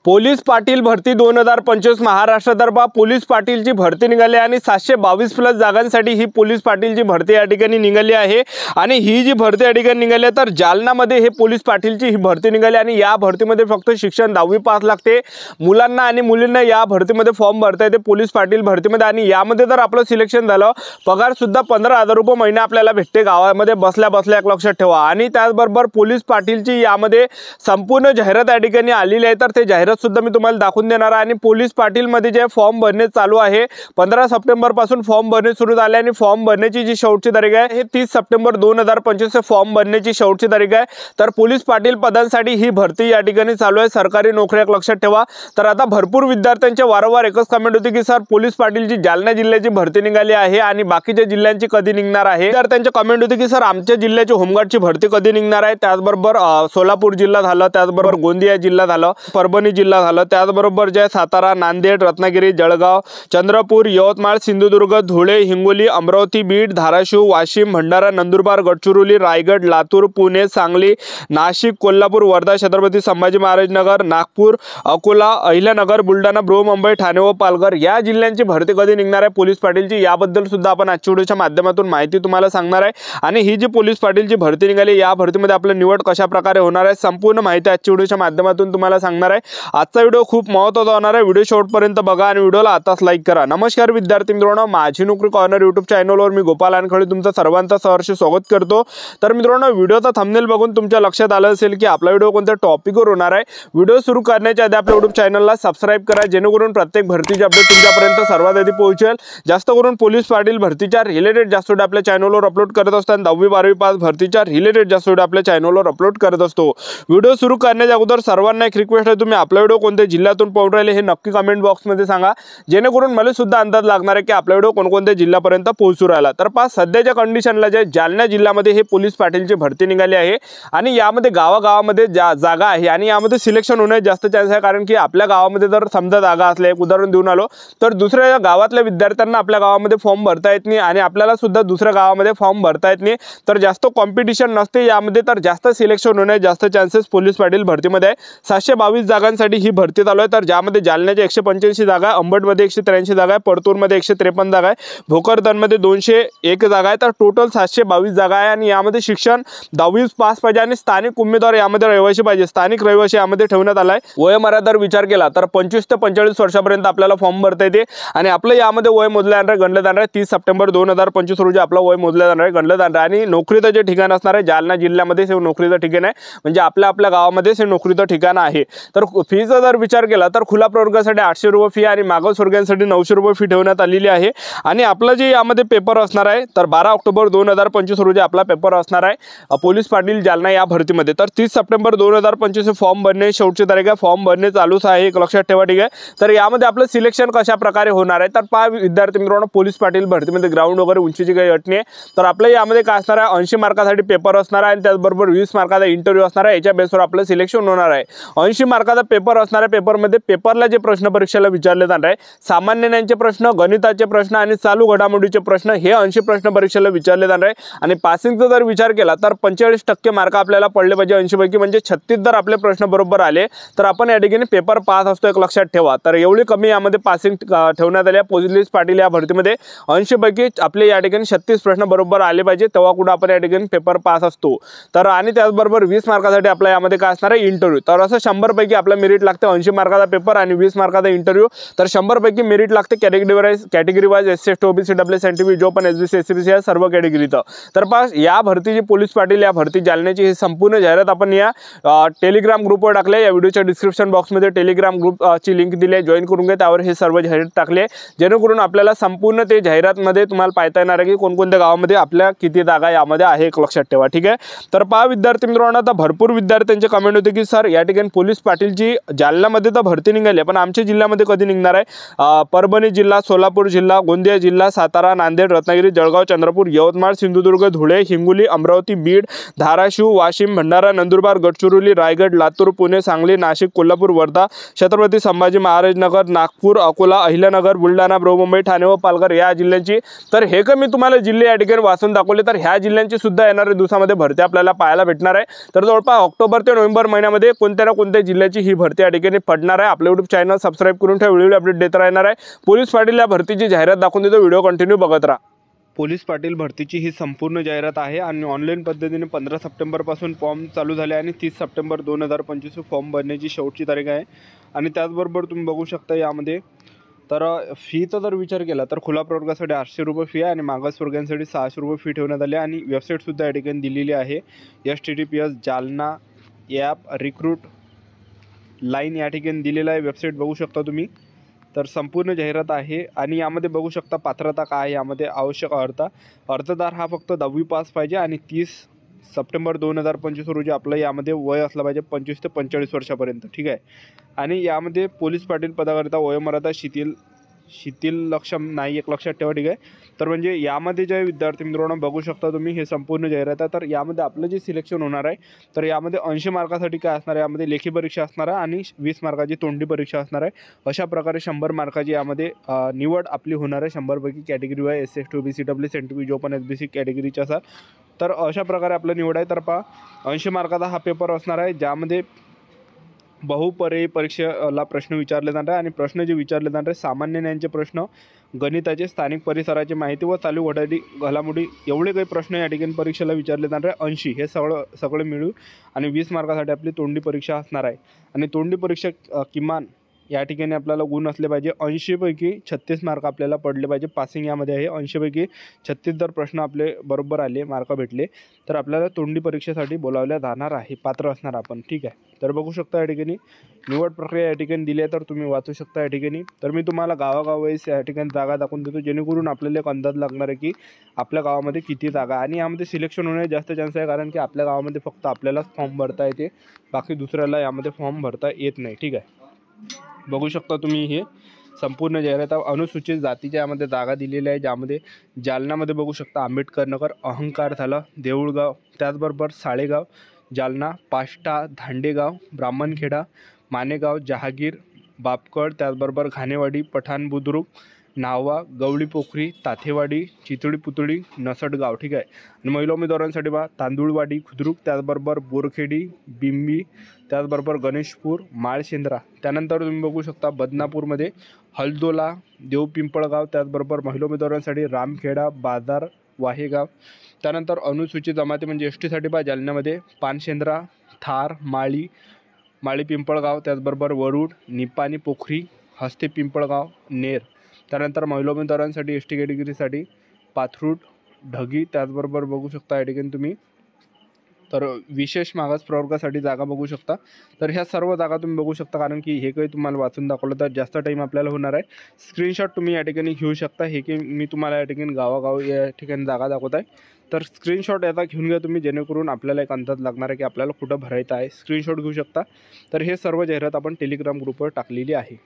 Police Patil भरती 2025 महाराष्ट्रातर्फे police पाटीलची भरती निघाली आणि 722 प्लस जागांसाठी ही पोलीस पाटीलची भरती या ठिकाणी निघाली आहे। आणि ही जी भरती या ठिकाणी निघाली तर जालनामध्ये हे पोलीस पाटीलची ही भरती निघाली आणि या भरतीमध्ये फक्त शिक्षण 10वी पास लागते। मुलांना आणि मुलींना या भरतीमध्ये फॉर्म भरता येते पोलीस पाटील भरतीमध्ये। आणि यामध्ये जर आपलं सिलेक्शन झालं पगार सुद्धा 15,000 रुपये महिना आपल्याला भेटते गावामध्ये बसल्या बसल्या, एक लक्षात ठेवा। आणि त्याचबरोबर पोलीस पाटीलची यामध्ये संपूर्ण जाहिरात या ठिकाणी आलेली आहे, तर ते जाहिरात सुद्धा मी तुम्हाला दाखवून देणार आहे। आणि पोलीस पाटील मध्ये जे फॉर्म भरणे चालू आहे 15 सप्टेंबर पासून फॉर्म भरणे सुरू झाले आणि फॉर्म भरण्याची जी शेवटची तारीख आहे हे 30 सप्टेंबर 2025 फॉर्म भरण्याची शेवटची तारीख आहे। तर पोलीस पाटील पदांसाठी ही भरती या ठिकाणी चालू आहे, सरकारी नोकरी, एक लक्षात ठेवा। तर आता भरपूर विद्यार्थ्यांचे वारंवार एकच कमेंट होती की सर पोलीस पाटीलची जालना जिल्ह्याची भरती निघाली आहे आणि बाकीच्या जिल्ह्यांची कधी निघणार आहे। विद्यार्थ्यांचे कमेंट होते की सर आमच्या जिल्ह्याची होमगार्डची भरती कधी निघणार आहे। त्याचबरोबर सोलापूर जिल्हा झालं, त्याचबरोबर गोंदिया जिल्हा झालं, परभणी जिल्हा झालं, त्याचबरोबर जे सातारा, नांदेड, रत्नागिरी, जळगाव, चंद्रपूर, यवतमाळ, सिंधुदुर्ग, धुळे, हिंगोली, अमरावती, बीड, धाराशिव, वाशिम, भंडारा, नंदुरबार, गडचिरोली, रायगड, लातूर, पुणे, सांगली, नाशिक, कोल्हापूर, वर्धा, छत्रपती संभाजी महाराज नगर, नागपूर, अकोला, अहिल्यानगर, बुलढाणा, बृहन्मुंबई, ठाणे व पालघर या जिल्ह्यांची भरती कधी निघणार आहे पोलीस पाटीलची याबद्दल सुद्धा आपण आजच्या व्हिडिओच्या माध्यमातून माहिती तुम्हाला सांगणार आहे। आणि ही जी पोलीस पाटीलची भरती निघाली या भरतीमध्ये आपलं निवड कशा प्रकारे होणार आहे संपूर्ण माहिती आजच्या व्हिडिओच्या माध्यमातून तुम्हाला सांगणार आहे। आजचा व्हिडिओ खूप महत्त्वाचा होणार आहे, व्हिडिओ शेवटपर्यंत बघा आणि व्हिडिओला आताच लाईक करा। नमस्कार विद्यार्थी मित्रांनो, माझी नोकरी कॉर्नर यूट्यूब चॅनलवर मी गोपाल अनखळे तुमचं सर्वांचं सहर्ष स्वागत करतो। तर मित्रांनो, व्हिडिओचा थंबनेल बघून तुमच्या लक्षात आलं असेल की आपला व्हिडिओ कोणत्या टॉपिकवर होणार आहे। व्हिडिओ सुरू करण्याच्या आधी आपल्या यूट्यूब चॅनलला सबस्क्राइब करा, जेणेकरून प्रत्येक भरतीची अपडेट तुमच्यापर्यंत सर्वात आधी पोहोचेल। जास्त करून पोलीस पाटील भरतीच्या रिलेटेड जास्त व्हिडिओ आपल्या चॅनलवर अपलोड करत असताना 10वी 12वी पास भरतीच्या रिलेटेड जास्त व्हिडिओ आपल्या चॅनलवर अपलोड करत असतो। व्हिडिओ सुरू करण्याच्या अगोदर सर्वांना एक रिक्वेस्ट आहे, तुम्ही आपला व्हिडिओ कोणत्या जिल्ह्यातून पाहून राहिले हे नक्की कमेंट बॉक्समध्ये सांगा, जेणेकरून मला सुद्धा अंदाज लागणार आहे की आपला व्हिडिओ कोणकोणत्या जिल्ह्यापर्यंत पोहोचू राहिला। तर पास सध्याच्या कंडिशनला जे जालना जिल्ह्यामध्ये हे पोलीस पाटीलची भरती निघाली आहे आणि यामध्ये गावागावामध्ये जागा आहे आणि यामध्ये सिलेक्शन होण्याचे जास्त चान्स आहे, कारण की आपल्या गावामध्ये जर समजा जागा असल्या, एक उदाहरण देऊन आलो तर दुसऱ्या गावातल्या विद्यार्थ्यांना आपल्या गावामध्ये फॉर्म भरता येत नाही आणि आपल्याला सुद्धा दुसऱ्या गावामध्ये फॉर्म भरता येत नाही, तर जास्त कॉम्पिटिशन नसते यामध्ये, तर जास्त सिलेक्शन होण्याचे जास्त चान्सेस पोलीस पाटील भरतीमध्ये आहे। 722 जागांसाठी ही भरती चालू आहे, तर ज्यामध्ये जालन्याच्या 185 जागा आहे, अंबडमध्ये 183 जागा आहे, परतूरमध्ये 153 जागा आहे, भोकरदनमध्ये 201 जागा आहे, तर टोटल 722 जागा आहे। आणि यामध्ये शिक्षण 10वी पास पाहिजे आणि स्थानिक उमेदवार यामध्ये रहिवासी पाहिजे, स्थानिक रहिवासी यामध्ये ठेवण्यात आलाय। वयोमर्यादेवर विचार केला तर 25 ते 45 वर्षापर्यंत आपल्याला फॉर्म भरता येते आणि आपलं यामध्ये वय मोजलं जाणार आहे, गणलं जाणार आहे 30 सप्टेंबर 2025 रोजी आपलं वय मोजलं जाणार आहे, गणलं जाणार आहे। आणि नोकरीचं जे ठिकाण असणार आहे जालना जिल्ह्यामध्ये हे नोकरीचं ठिकाण आहे, म्हणजे आपल्या गावामध्ये हे नोकरीचं ठिकाण आहे। तर फीचा जर विचार केला तर खुला प्रवर्गासाठी 800 रुपये फी आणि मागासवर्गीयांसाठी 900 रुपये फी ठेवण्यात आलेली आहे। आणि आपलं जे यामध्ये पेपर असणार आहे तर 12 ऑक्टोबर 2025 रोजी आपला पेपर असणार आहे पोलीस पाटील जालना या भरतीमध्ये। तर 30 सप्टेंबर 2025 फॉर्म भरणे शेवटची तारीख आहे, फॉर्म भरणे चालूच आहे, एक लक्षात ठेवा, ठीक आहे। तर यामध्ये आपलं सिलेक्शन कशा प्रकारे होणार आहे तर पहा विद्यार्थी मित्रांनो, पोलीस पाटील भरतीमध्ये ग्राउंड वगैरे उंचीची काही अट नाही, तर आपल्या यामध्ये काय असणार आहे 80 मार्कासाठी पेपर असणार आहे आणि त्याचबरोबर 20 मार्काचा इंटरव्ह्यू असणार आहे, याच्या बेसवर आपलं सिलेक्शन होणार आहे। 80 मार्काचा पेपर असणार आहे, पेपरमध्ये पेपरला जे प्रश्न परीक्षेला विचारले जाणार आहे सामान्य ज्ञानाचे प्रश्न, गणिताचे प्रश्न आणि चालू घडामोडीचे प्रश्न हे 80 प्रश्न परीक्षेला विचारले जाणार आहे। आणि पासिंगचा जर विचार केला तर 45% मार्क आपल्याला पडले पाहिजे 80 पैकी, म्हणजे 36 जर आपले प्रश्न बरोबर आले तर आपण या ठिकाणी पेपर पास असतो, एक लक्षात ठेवा। तर एवढी कमी यामध्ये पासिंग ठेवण्यात आली आहे पोलीस पाटील या भरतीमध्ये। 80 पैकी आपले या ठिकाणी 36 प्रश्न बरोबर आले पाहिजे, तेव्हा कुठे आपण या ठिकाणी पेपर पास असतो। तर आणि त्याचबरोबर 20 मार्कासाठी आपल्या यामध्ये काय असणार आहे इंटरव्ह्यू, तर असं 100 पैकी आपला मेरिट लागते 80 मार्काचा पेपर आणि 20 मार्काचा इंटरव्ह्यू, तर 100 पैकी मेरिट लागते category wise SC ST OBC WS जो पण SBC SCBC या सर्व कॅटेगरीचं। तर पास या भरतीची पोलीस पाटील या भरती जालन्याची ही संपूर्ण जाहिरात आपण या टेलिग्राम ग्रुपवर टाकले, या व्हिडिओच्या डिस्क्रिप्शन बॉक्समध्ये टेलिग्राम ग्रुपची लिंक दिली आहे, जॉईन करून घ्या, त्यावर हे सर्व जाहिरात टाकले, जेणेकरून आपल्याला संपूर्ण ते जाहिरातमध्ये तुम्हाला पाहता येणार आहे की कोणकोणत्या गावामध्ये आपल्या किती जागा यामध्ये आहे, एक लक्षात ठेवा, ठीक आहे। तर पहा विद्यार्थी मित्रांनो, आता भरपूर विद्यार्थ्यांचे कमेंट होते की सर या ठिकाणी पोलीस पाटीलची जालन्यामध्ये तर भरती निघाली आहे पण आमच्या जिल्ह्यामध्ये कधी निघणार आहे। परभणी जिल्हा, सोलापूर जिल्हा, गोंदिया जिल्हा, सातारा, नांदेड, रत्नागिरी, जळगाव, चंद्रपूर, यवतमाळ, सिंधुदुर्ग, धुळे, हिंगोली, अमरावती, बीड, धाराशिव, वाशिम, भंडारा, नंदुरबार, गडचिरोली, रायगड, लातूर, पुणे, सांगली, नाशिक, कोल्हापूर, वर्धा, छत्रपती संभाजी महाराज नगर, नागपूर, अकोला, अहिल्यानगर, बुलढाणा, बृहन्मुंबई, ठाणे व पालघर या जिल्ह्यांची, तर हे का मी तुम्हाला जिल्हे या ठिकाणी वाचून दाखवले, तर ह्या जिल्ह्यांची सुद्धा येणाऱ्या दिवसामध्ये भरती आपल्याला पाहायला भेटणार आहे। तर जवळपास ऑक्टोबर ते नोव्हेंबर महिन्यामध्ये कोणत्या ना कोणत्या जिल्ह्याची ही भरती या ठिकाणी पडणार आहे। आपलं यूट्यूब चॅनल सबस्क्राईब करून ठेवा, व्हिडिओ अपडेट देत राहणार आहे। पोलीस पाटील या भरतीची जाहिरात दाखवून देतो, व्हिडिओ कंटिन्यू बघत राहा। पोलीस पाटील भरतीची ही संपूर्ण जाहिरात आहे आणि ऑनलाईन पद्धतीने 15 सप्टेंबरपासून फॉर्म चालू झाले आणि 30 सप्टेंबर 2025 फॉर्म भरण्याची शेवटची तारीख आहे। आणि त्याचबरोबर तुम्ही बघू शकता यामध्ये तर फीचा जर विचार केला तर खुला प्रवर्गासाठी 800 रुपये फी आहे आणि मागासवर्गीयांसाठी 600 रुपये फी ठेवण्यात आली आणि वेबसाईटसुद्धा या ठिकाणी दिलेली आहे। https Jalna app recruit line या ठिकाणी दिलेला आहे, वेबसाईट बघू शकता तुम्ही। तर संपूर्ण जाहिरात आहे आणि यामध्ये बघू शकता पात्रता काय आहे, यामध्ये आवश्यक अर्जदार हा फक्त 10वी पास पाहिजे आणि 30 सप्टेंबर 2025 रोजी आपलं यामध्ये वय असलं पाहिजे 25 ते 45 वर्षापर्यंत, ठीक आहे। आणि यामध्ये पोलीस पाटील पदाकरिता वयोमर्यादा शिथिलक्षम नाही, एक लक्षात ठेवा, ठीक आहे। तर म्हणजे यामध्ये जे विद्यार्थी मित्रांनो बघू शकता तुम्ही, हे संपूर्ण जाहिरात आहे। तर यामध्ये आपलं जे सिलेक्शन होणार आहे तर यामध्ये 80 मार्कासाठी काय असणार आहे, यामध्ये लेखी परीक्षा असणार आहे आणि 20 मार्काची तोंडी परीक्षा असणार आहे। अशा प्रकारे 100 मार्काची यामध्ये निवड आपली होणार आहे 100 पैकी category Y SC OBC WC NTP जो पण SBC कॅटेगरीचा असाल तर अशा प्रकारे आपलं निवड आहे। तर 80 मार्काचा हा पेपर असणार आहे, ज्यामध्ये बहुपर्यायी परीक्षेला प्रश्न विचारले जाणार आहे आणि प्रश्न जे विचारले जाणार आहे सामान्य ज्ञानाचे प्रश्न, गणिताचे, स्थानिक परिसराची माहिती व चालू घडामोडी एवढे काही प्रश्न या ठिकाणी परीक्षेला विचारले जाणार आहे। 80 हे सगळे मिळून आणि 20 मार्कासाठी आपली तोंडी परीक्षा असणार आहे आणि तोंडी परीक्षा किमान या ठिकाणी आपल्याला गुण असले पाहिजे 80 पैकी 36 मार्क आपल्याला पडले पाहिजे। पासिंग यामध्ये आहे 80 पैकी 36 जर प्रश्न आपले बरोबर आले, मार्क भेटले तर आपल्याला तोंडी परीक्षेसाठी बोलावल्या जाणार आहे, पात्र असणार आपण, ठीक आहे। तर बघू शकता या ठिकाणी निवड प्रक्रिया या ठिकाणी दिली आहे, तर तुम्ही वाचू शकता या ठिकाणी। तर मी तुम्हाला गावागावाईस या ठिकाणी जागा दाखवून देतो, जेणेकरून आपल्याला एक अंदाज लागणार आहे की आपल्या गावामध्ये किती जागा आणि यामध्ये सिलेक्शन होण्याचे जास्त चान्स आहे, कारण की आपल्या गावामध्ये फक्त आपल्यालाच फॉर्म भरता येते, बाकी दुसऱ्याला यामध्ये फॉर्म भरता येत नाही, ठीक आहे। बघू शकता तुम्ही हे संपूर्ण जाहिरात अनुसूचित जातीच्या यामध्ये जागा दिलेल्या आहे, ज्यामध्ये जालन्यामध्ये बघू शकता आंबेडकर नगर, अहंकार झालं, देऊळगाव, त्याचबरोबर साळेगाव, जालना, पाष्टा, धांडेगाव, ब्राह्मणखेडा, मानेगाव, जहागीर, बापकड, त्याचबरोबर घाणेवाडी, पठाण बुद्रुक, नावा, गवळी पोखरी, ताथेवाडी, चितळी पुतळी, नसटगाव, ठीक आहे। आणि महिला उमेदवारांसाठी तांदूळवाडी, खुद्रुक, त्याचबरोबर बोरखेडी, बिंबी, त्याचबरोबर गणेशपूर, माळशेंद्रा, त्यानंतर तुम्ही बघू शकता बदनापूरमध्ये हलदोला, देवपिंपळगाव, त्याचबरोबर महिला उमेदवारांसाठी रामखेडा, बाजार, वाहेगाव, त्यानंतर अनुसूचित जमाती म्हणजे ST साठी जालन्यामध्ये पानशेंद्रा, थार, माळी पिंपळगाव, त्याचबरोबर वरुड, निपाणी पोखरी, हस्ते पिंपळगाव, नेर, त्यानंतर महिला उमेदवारांसाठी ST कॅटेगरीसाठी पाथरूड, ढगी, त्याचबरोबर बघू शकता या ठिकाणी तुम्ही तर विशेष मागास प्रवर्गासाठी जागा बघू शकता। तर ह्या सर्व जागा तुम्ही बघू शकता, कारण की हे काही तुम्हाला वाचून दाखवलं तर जास्त टाईम आपल्याला होणार आहे। स्क्रीनशॉट तुम्ही या ठिकाणी घेऊ शकता, हे की मी तुम्हाला या ठिकाणी गावागाव या ठिकाणी जागा दाखवत आहे, तर स्क्रीनशॉट याचा घेऊन घ्या तुम्ही, जेणेकरून आपल्याला एक अंदाज लागणार आहे की आपल्याला कुठं भरायचं आहे, स्क्रीनशॉट घेऊ शकता। तर हे सर्व जाहिरात आपण टेलिग्राम ग्रुपवर टाकलेली आहे।